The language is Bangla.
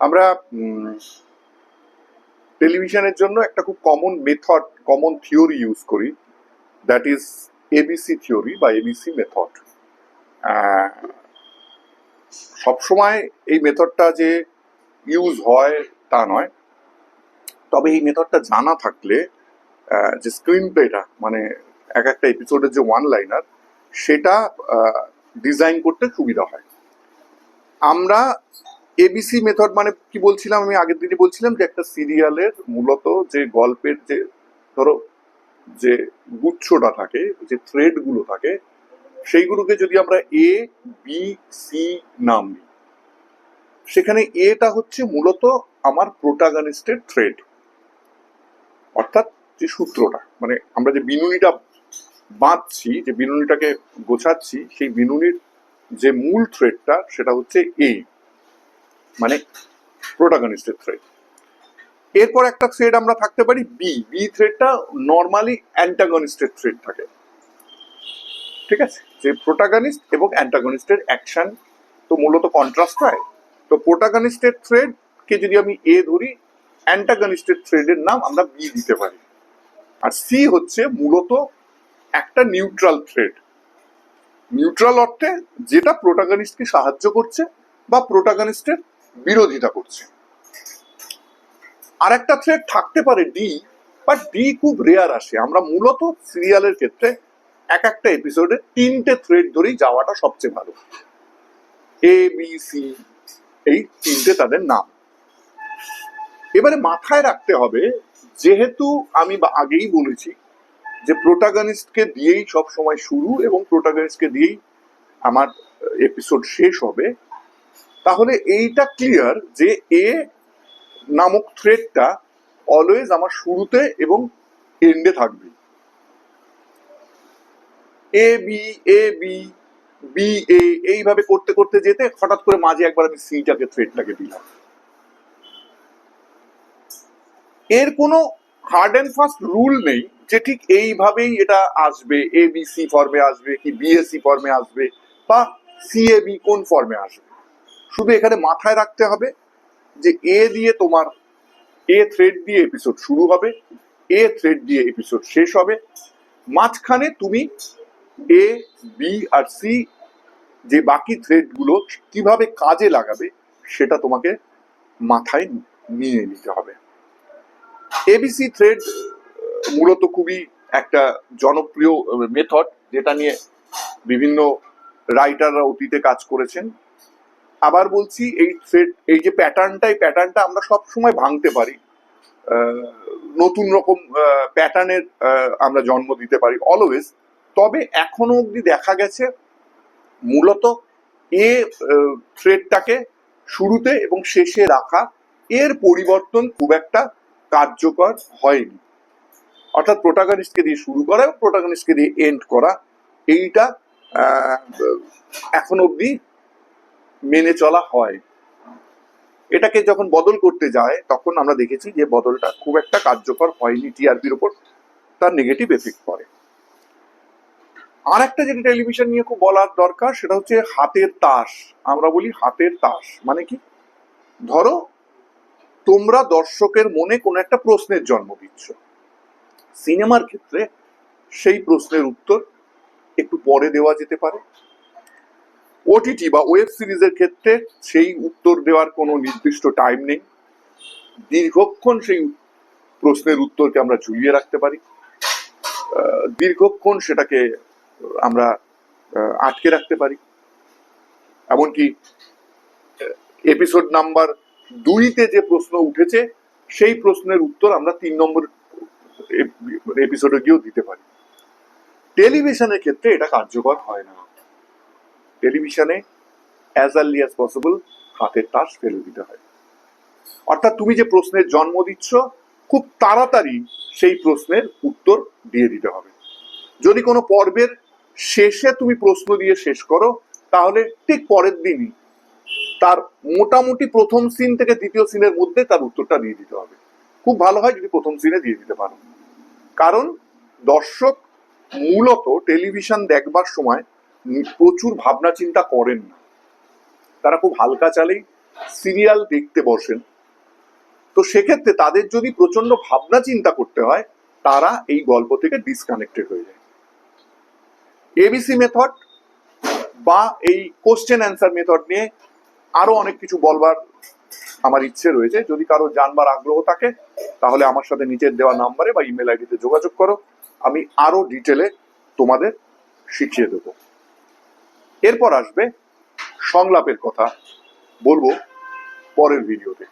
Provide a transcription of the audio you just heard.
আমরা টেলিভিশনের জন্য একটা খুব common method, common theory use করি, দ্যাট ইজ এবিসি থিওরি বা এবিসি মেথড। সবসময় এই মেথডটা যে ইউজ হয় তা নয়, তবে এই মেথডটা জানা থাকলে যে স্ক্রিন প্লেটা মানে এক একটা এপিসোডের যে ওয়ান লাইনার, সেটা ডিজাইন করতে সুবিধা হয়। আমরা এবিসি মেথড মানে কি বলছিলাম, আমি আগের দিনে বলছিলাম যে একটা সিরিয়ালের মূলত যে গল্পের যে ধরো যে গুচ্ছটা থাকে, যে থ্রেড গুলো থাকে, সেইগুলোকে যদি আমরা এ বি সি নাম দিই, সেখানে এটা হচ্ছে মূলত আমার প্রোটাগনিস্টের থ্রেড, অর্থাৎ যে সূত্রটা, মানে আমরা যে বিনুনিটা বাঁধছি, যে বিনুনিটাকে গোছাচ্ছি, সেই বিনুনির যে মূল থ্রেডটা সেটা হচ্ছে এ, মানে প্রোটাগনিস্টের থ্রেড। এরপর একটা থ্রেড আমরা থাকতে পারি বি। বি থ্রেডটা নর্মালি অ্যান্টাগনিস্টের থ্রেড থাকে, ঠিক আছে? যে প্রোটাগনিস্ট এবং অ্যান্টাগনিস্টের অ্যাকশন তো মূলত কন্ট্রাস্ট হয়। তো প্রোটাগনিস্টের থ্রেড কে যদি আমি এ ধরি, অ্যান্টাগনিস্টের থ্রেডের নাম আমরা বি দিতে পারি। আর সি হচ্ছে মূলত একটা নিউট্রাল থ্রেড। নিউট্রাল অর্থে যেটা প্রোটাগনিস্টকে সাহায্য করছে বা প্রোটাগনিস্টের বিরোধিতা করছে। আর একটা থ্রেড থাকতে পারে ডি, বাট ডি খুব রেয়ার আসে। আমরা মূলত সিরিয়ালের ক্ষেত্রে এক একটা এপিসোডে 3টে থ্রেড ধরেই যাওয়াটা সবচেয়ে ভালো। এ বি সি, এই 3টে তাদের নাম। এবারে মাথায় রাখতে হবে, যেহেতু আমি আগেই বলেছি যে প্রোটাগনিস্টকে দিয়েই সব সময় শুরু এবং প্রোটাগনিস্টকে দিয়েই আমার এপিসোড শেষ হবে, তাহলে এইটা ক্লিয়ার যে এ নামক থ্রেডটা অলওয়েজ আমার শুরুতে এবং এন্ডে থাকবে। A B A B B A, এইভাবে করতে করতে যেতে হঠাৎ করে মাঝে একবার আমি সিটাকে থ্রেডটাকে দিলাম। এর কোনো হার্ড অ্যান্ড ফাস্ট রুল নেই যে ঠিক এইভাবেই এটা আসবে, এ বি সি ফর্মে আসবে কি বিএসসি ফর্মে আসবে বা সিএবি কোন ফর্মে আসবে। শুধু এখানে মাথায় রাখতে হবে যে এ দিয়ে তোমার এ থ্রেড দিয়ে এপিসোড শুরু হবে, এ থ্রেড দিয়ে এপিসোড শেষ হবে। মাঝখানে তুমি এ বি আর সি যে বাকি থ্রেড গুলো কিভাবে কাজে লাগাবে সেটা তোমাকে মাথায় নিয়ে নিতে হবে। এবিসি থ্রেড মূলত খুবই একটা জনপ্রিয় মেথড, যেটা নিয়ে বিভিন্ন রাইটাররা অতীতে কাজ করেছেন। আবার বলছি, এই থ্রেড, এই যে প্যাটার্নটা আমরা সব সময় ভাঙতে পারি, নতুন রকম প্যাটার্নের আমরা জন্ম দিতে পারি অলওয়েজ। তবে এখনো অবধি দেখা গেছে মূলত এ থ্রেডটাকে শুরুতে এবং শেষে রাখা, এর পরিবর্তন খুব একটা কার্যকর হয়নি। অর্থাৎ প্রোটাগনিস্টকে দিয়ে শুরু করা এবং প্রোটাগনিস্টকে দিয়ে এন্ড করা, এইটা এখন অবধি মেনে চলা হয়। এটাকে যখন বদল করতে যায় তখন আমরা দেখেছি যে বদলটা খুব একটা কার্যকর হয়নি, টিআরপির উপর তার নেগেটিভ এফেক্ট পড়ে। আর একটা যেটা টেলিভিশন নিয়ে খুব বলার দরকার, সেটা হচ্ছে হাতের তাস। আমরা বলি হাতের তাস মানে কি? ধরো তোমরা দর্শকের মনে কোনো একটা প্রশ্নের জন্ম দিচ্ছ। সিনেমার ক্ষেত্রে সেই প্রশ্নের উত্তর একটু পরে দেওয়া যেতে পারে। ওটিটি বা ওয়েব সিরিজের ক্ষেত্রে সেই উত্তর দেওয়ার কোনো নির্দিষ্ট টাইম নেই। দীর্ঘক্ষণ সেই প্রশ্নের উত্তরকে আমরা ঝুলিয়ে রাখতে পারি, দীর্ঘক্ষণ সেটাকে আমরা আটকে রাখতে পারি। এমনকি এপিসোড নাম্বার 2তে যে প্রশ্ন উঠেছে সেই প্রশ্নের উত্তর আমরা 3 নম্বর এপিসোডে গিয়েও দিতে পারি। টেলিভিশনের ক্ষেত্রে এটা কার্যকর হয় না। টেলিভিশনে অ্যাজ আর্লি অ্যাজ পসিবল হাতের তাস ফেলে দিতে হয়। অর্থাৎ তুমি যে প্রশ্নের জন্ম দিচ্ছ, খুব তাড়াতাড়ি সেই প্রশ্নের উত্তর দিয়ে দিতে হবে। যদি কোনো পর্বের শেষে তুমি প্রশ্ন দিয়ে শেষ করো, তাহলে ঠিক পরের দিনই তার মোটামুটি প্রথম সিন থেকে দ্বিতীয় সিনের মধ্যে তার উত্তরটা দিয়ে দিতে হবে। খুব ভালো হয় যদি প্রথম সিনে দিয়ে দিতে পারো, কারণ দর্শক মূলত টেলিভিশন দেখবার সময় প্রচুর ভাবনা চিন্তা করেন না। তারা খুব হালকা চালেই সিরিয়াল দেখতে বসেন, তো সেক্ষেত্রে তাদের যদি প্রচন্ড ভাবনা চিন্তা করতে হয়, তারা এই গল্প থেকে ডিসকানেক্টেড হয়ে যায়। এবিসি মেথড বা এই কোশ্চেন অ্যান্সার মেথড নিয়ে আরো অনেক কিছু বলবার আমার ইচ্ছে রয়েছে। যদি কারো জানবার আগ্রহ থাকে তাহলে আমার সাথে নিচের দেওয়া নাম্বারে বা ইমেল আইডিতে যোগাযোগ করো, আমি আরো ডিটেলে তোমাদের শিখিয়ে দেবো। এরপর আসবে সংলাপের কথা, বলবো পরের ভিডিওতে।